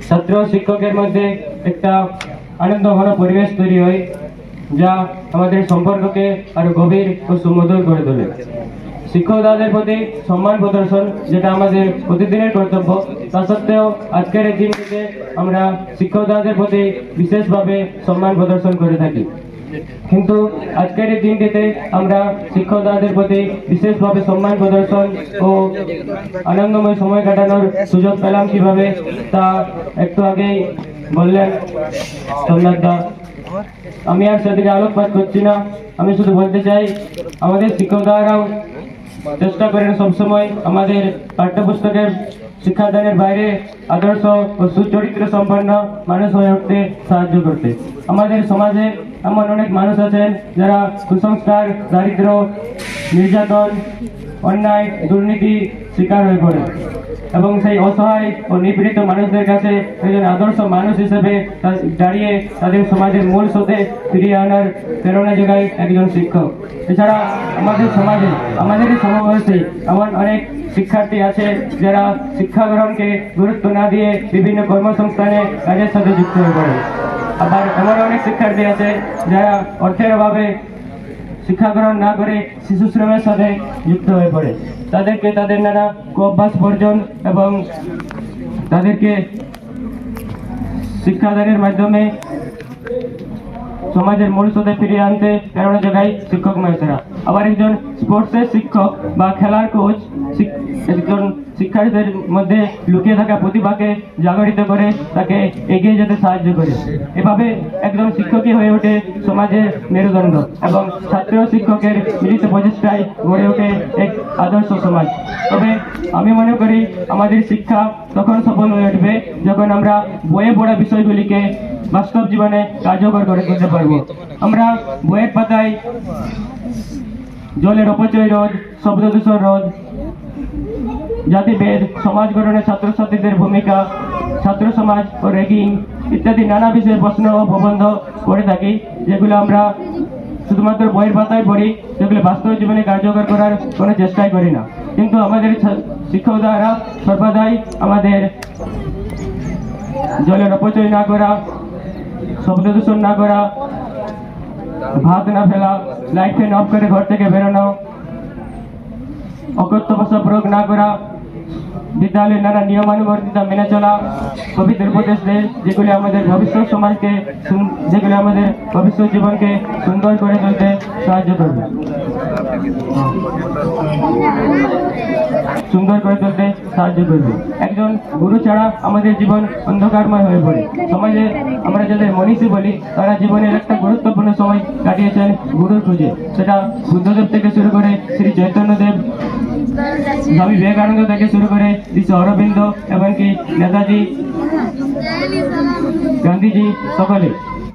ছাত্র শিক্ষকের মধ্যে একটা আনন্দঘন পরিবেশ তৈরি হয়, যা আমাদের সম্পর্ককে আরো গভীর ও সুমধুর করে তোলে। শিক্ষক দাদাদের প্রতি সম্মান প্রদর্শন, যেটা আমাদের প্রতিদিনের কর্তব্য, তা সত্ত্বেও আজকের এই দিনটিতে আমরা শিক্ষক দাদাদের প্রতি বিশেষভাবে সম্মান প্রদর্শন করে থাকি। কিন্তু আজকের এই দিনটিতে আমরা শিক্ষক দাদাদের প্রতি বিশেষভাবে সম্মান প্রদর্শন ও আনন্দময় সময় কাটানোর সুযোগ পেলাম কিভাবে, তা একটু আগেই বললেন সোমনাথ দা। আমি আর সেদিকে আলোকপাত করছি না। আমি শুধু বলতে চাই, আমাদের শিক্ষক দাদারাও চেষ্টা করেন সবসময় আমাদের পাঠ্যপুস্তকের শিক্ষাদানের বাইরে আদর্শ ও সুচরিত্র সম্পন্ন মানুষ হয়ে উঠতে সাহায্য করতে। আমাদের সমাজে এমন অনেক মানুষ আছেন যারা কুসংস্কার, দারিদ্র, নির্যাতন, অন্যায়, দুর্নীতি শিকার হয়ে পড়ে, এবং সেই অসহায় ও নিপীড়িত মানুষদের কাছে একজন আদর্শ মানুষ হিসেবে দাঁড়িয়ে তাদের সমাজের মূল স্রোতে ফিরিয়ে আনার প্রেরণা যোগায় একজন শিক্ষক। এছাড়া আমাদের সমাজে আমাদেরই সমবয়সী এমন অনেক শিক্ষার্থী আছে যারা শিক্ষা গ্রহণকে গুরুত্ব না দিয়ে বিভিন্ন কর্মসংস্থানে কাজের সাথে যুক্ত হয়ে পড়ে। আবার এমন অনেক শিক্ষার্থী আছে যারা অর্থের অভাবে শিক্ষা গ্রহণ না করে শিশু শ্রমের সাথে যুক্ত হয়ে পড়ে। তাদেরকে তাদের নানা অভ্যাস বর্জন এবং তাদেরকে শিক্ষাদানের মাধ্যমে সমাজের মূল স্রোতে ফিরিয়ে আনতে প্রেরণা যোগায় শিক্ষক মহাশয়রা। আবার একজন স্পোর্টসের শিক্ষক বা খেলার কোচ একজন শিক্ষার্থীদের মধ্যে লুকিয়ে থাকা প্রতিভাকে জাগরিত করে তাকে এগিয়ে যেতে সাহায্য করে। এভাবে একজন শিক্ষকই হয়ে ওঠে সমাজের মেরুদণ্ড, এবং ছাত্র শিক্ষকের মিলিত প্রচেষ্টায় গড়ে ওঠে এক আদর্শ সমাজ। তবে আমি মনে করি আমাদের শিক্ষা তখন সফল হয়ে উঠবে যখন আমরা বইয়ে পড়া বিষয়গুলিকে বাস্তব জীবনে কার্যকর করে তুলতে পারবো। আমরা বইয়ের পাতায় জলের অপচয় রোধ, শব্দ দূষণ রোধ, জাতিভেদ, সমাজ গঠনে ছাত্রছাত্রীদের ভূমিকা, ছাত্র সমাজ ও র্যাগিং ইত্যাদি নানা বিষয়ে প্রশ্ন ও প্রবন্ধ করে থাকি, যেগুলো আমরা শুধুমাত্র বইয়ের পাতায় পড়ি, যেগুলো বাস্তব জীবনে কার্যকর করার কোনো চেষ্টাই করি না। কিন্তু আমাদের শিক্ষক দ্বারা সর্বদাই আমাদের জলের অপচয় না করা, শব্দ দূষণ না করা, ভাত না ফেলা, লাইট ফ্যান অফ করে ঘর থেকে বেরোনো, অকথ্য ভাষা প্রয়োগ না করা, বিদ্যালয়ের নানা নিয়মানুবর্তিতা মেনে চলা, পবিত্র উপদেশ দেয় যেগুলি আমাদের ভবিষ্যৎ সমাজকে, যেগুলি আমাদের ভবিষ্যৎ জীবনকে সুন্দর করে তুলতে সাহায্য করবে, একজন গুরু ছাড়া আমাদের জীবন অন্ধকারময় হয়ে পড়ে। সমাজে আমরা যাদের মনীষী বলি, তারা জীবনের একটা গুরুত্বপূর্ণ সময় কাটিয়েছেন গুরুর খুঁজে। সেটা বুদ্ধদেব থেকে শুরু করে শ্রী চৈতন্যদেব, স্বামী বিবেকানন্দ থেকে শুরু করে শ্রী অরবিন্দ, এমনকি নেতাজি, গান্ধীজি, সকলে।